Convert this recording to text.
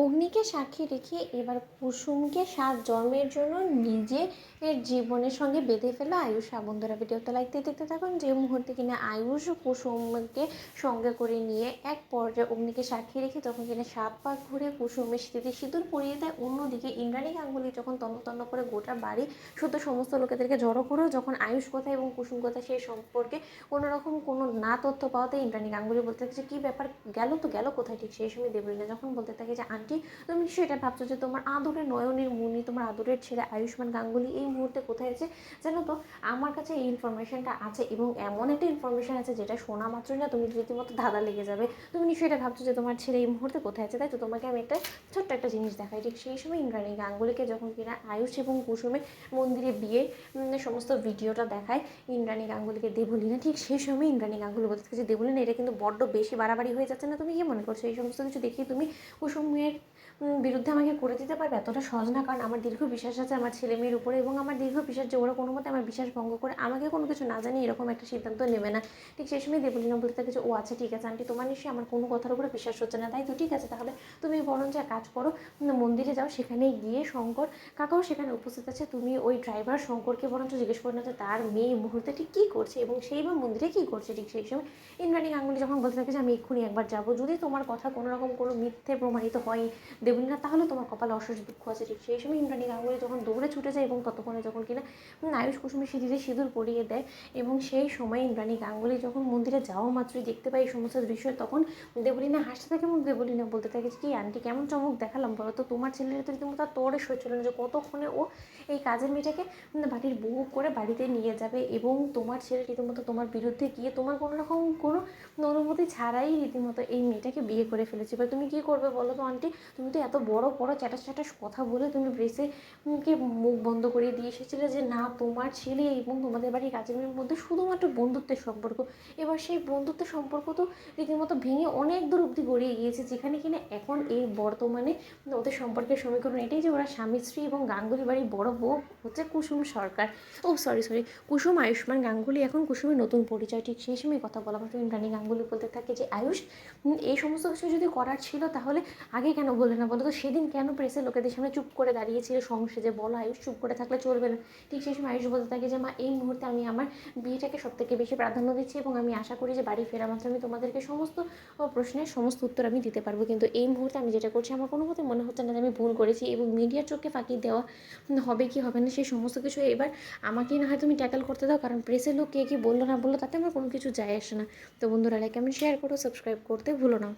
অগ্নিকে সাক্ষী রেখে এবার কুসুমকে 7 জন্মের জন্য নিজের জীবনের সঙ্গে বেঁধে ফেলা আয়ুষ। বন্ধুরা ভিডিওতে লাইক দিয়ে দেখতে থাকুন। যে মুহূর্তে কিনা আয়ুষ কুসুমকে সঙ্গে করে নিয়ে এক পর্যায়ে অগ্নিকে সাক্ষী রেখে তখন কিনা 7 পাক ঘুরে কুসুমের স্মৃতি সিঁদুর পরিয়ে দেয়। অন্যদিকে ইন্দ্রাণী গাঙ্গুলি যখন তন্ন তন্ন করে গোটা বাড়ি শুধু সমস্ত লোকেদেরকে জড়ো করেও যখন আয়ুষ কোথায় এবং কুসুম কোথায় সেই সম্পর্কে কোনোরকম কোনো না তথ্য পাওয়াতে ইন্দ্রাণী গাঙ্গুলি বলতে থাকে যে কী ব্যাপার, গেল কোথায়। ঠিক সেই সময় দেবলীনা যখন বলতে থাকে যে আন্টি তুমি নিশ্চয়ই এটা ভাবছো যে তোমার আদরের নয়নের মুনি, তোমার আদরের ছেলে আয়ুষ্মান গাঙ্গুলি এই মুহূর্তে কোথায় আছে। জানো তো আমার কাছে এই ইনফরমেশনটা আছে এবং এমন একটা ইনফরমেশন আছে যেটা শোনা মাত্রই না তুমি রীতিমতো ধাঁধা লেগে যাবে। তুমি নিশ্চয়ই এটা ভাবছো যে তোমার ছেলে এই মুহূর্তে কোথায় আছে, তাই তো তোমাকে আমি একটা ছোট্ট একটা জিনিস দেখাই। ঠিক সেই সময় ইন্দ্রাণী গাঙ্গুলিকে যখন কিনা আয়ুষ এবং কুসুমের মন্দিরে বিয়ে সমস্ত ভিডিওটা দেখায় ইন্দ্রাণী গাঙ্গুলিকে দেবলীনা, ঠিক সেই সময় ইন্দ্রাণী গাঙ্গুলি বলতে থাকে যে দেবলীনা এটা কিন্তু বড্ড বেশি বাড়াবাড়ি হয়ে যাচ্ছে না, তুমি কি মনে করছো এই সমস্ত কিছু দেখি তুমি কুসুমের বিরুদ্ধে আমাকে করে দিতে পারবে? এতটা সহজ না, কারণ আমার দীর্ঘ বিশ্বাস আছে আমার ছেলে মেয়ের উপরে এবং আমার দীর্ঘ বিশ্বাস যে ওরা কোনো মতে আমার বিশ্বাস ভঙ্গ করে আমাকে কোনো কিছু না জানিয়ে এরকম একটা সিদ্ধান্ত নেবে না। ঠিক সেই সময় দেবলীনা বলতে থাকে যে ও আচ্ছা ঠিক আছে আন্টি, তোমার নিশ্চয়ই আমার কোনো কথার উপরে বিশ্বাস হচ্ছে না, তাই তো ঠিক আছে তাহলে তুমি বরঞ্চ এক কাজ করো, মন্দিরে যাও, সেখানে গিয়ে শঙ্কর কাকাও সেখানে উপস্থিত আছে, তুমি ওই ড্রাইভার শঙ্করকে বরঞ্চ জিজ্ঞেস করে না যে তার মেয়ে এই মুহূর্তে ঠিক কী করছে এবং সেই বা মন্দিরে কী করছে। ঠিক সেই সময় ইন্দ্রাণী গাঙ্গুলি যখন বলতে থাকে যে আমি এক্ষুনি একবার যাবো, যদি তোমার কথা কোনো রকম কোনো মিথ্যে প্রমাণিত হয় দেবলীনা তাহলে তোমার কপালে অশেষ দুঃখ আছে। ঠিক সেই সময় ইন্দ্রাণী গাঙ্গুলি যখন দৌড়ে ছুটে যায় এবং ততক্ষণে যখন কিনা আয়ুষ কুসুমের সিঁথিতে সিঁদুর পরিয়ে দেয় এবং সেই সময় ইন্দ্রাণী গাঙ্গুলি যখন মন্দিরে যাওয়া মাত্রই দেখতে পায় এই সমস্ত দৃশ্য, তখন দেবলীনা হাসতে থাকে এবং দেবলীনা বলতে থাকে যে কি আন্টি কেমন চমক দেখালাম বলো তো, তোমার ছেলের তো রীতিমতো তোরে সহ্য না যে কতক্ষণে ও এই কাজের মেয়েটাকে বাড়ির বউ করে বাড়িতে নিয়ে যাবে এবং তোমার ছেলে রীতিমতো তোমার বিরুদ্ধে গিয়ে তোমার কোনো রকম কোনো অনুমতি ছাড়াই রীতিমতো এই মেয়েটাকে বিয়ে করে ফেলেছে। এবার তুমি কী করবে বলো তো আন্টি, তুমি তো এত বড় বড় চ্যাটাস চ্যাটাস কথা বলে তুমি ব্রেসে কে মুখ বন্ধ করে দিয়ে এসেছিলে যে না তোমার ছেলে এবং তোমাদের বাড়ির কাজের মেয়ের মধ্যে শুধুমাত্র বন্ধুত্বের সম্পর্ক। এবার সেই বন্ধুত্বের সম্পর্ক তো রীতিমতো ভেঙে অনেক দূর অবধি গড়িয়ে গিয়েছে, যেখানে কিনা এখন এই বর্তমানে ওদের সম্পর্কের সমীকরণ এটাই যে ওরা স্বামী স্ত্রী এবং গাঙ্গুলি বাড়ির বড় বউ হচ্ছে কুসুম সরকার, সরি কুসুম আয়ুষ্মান গাঙ্গুলি এখন কুসুমের নতুন পরিচয়। ঠিক সেই সময় কথা বলা মাত্র ইন্দ্রাণী গাঙ্গুলি বলতে থাকে যে আয়ুষ এই সমস্ত কিছু যদি করার ছিল তাহলে আগে কেন বললে না বলো তো, সেদিন কেন প্রেসের লোকেদের সামনে চুপ করে দাঁড়িয়েছিল সংসেজে, বলো আয়ুষ চুপ করে থাকলে চলবে না। ঠিক সেই সময় আয়ুষ বলতে থাকে যে মা এই মুহূর্তে আমি আমার বিয়েটাকে সব থেকে বেশি প্রাধান্য দিচ্ছি এবং আমি আশা করি যে বাড়ি ফেরা মাত্র আমি তোমাদেরকে সমস্ত প্রশ্নের সমস্ত উত্তর আমি দিতে পারবো, কিন্তু এই মুহূর্তে আমি যেটা করছি আমার কোনো মতে মনে হচ্ছে না যে আমি ভুল করেছি এবং মিডিয়ার চোখে ফাঁকি দেওয়া হবে কি হবে না সেই সমস্ত কিছু এবার আমাকেই না হয় তুমি ট্যাকল করতে দাও, কারণ প্রেসের লোক কে কী বললো না বললো তাতে আমার কোনো কিছু যায় আসে না। তো বন্ধুরা লাইক কমেন্ট শেয়ার করো, সাবস্ক্রাইব করতে ভুলো না।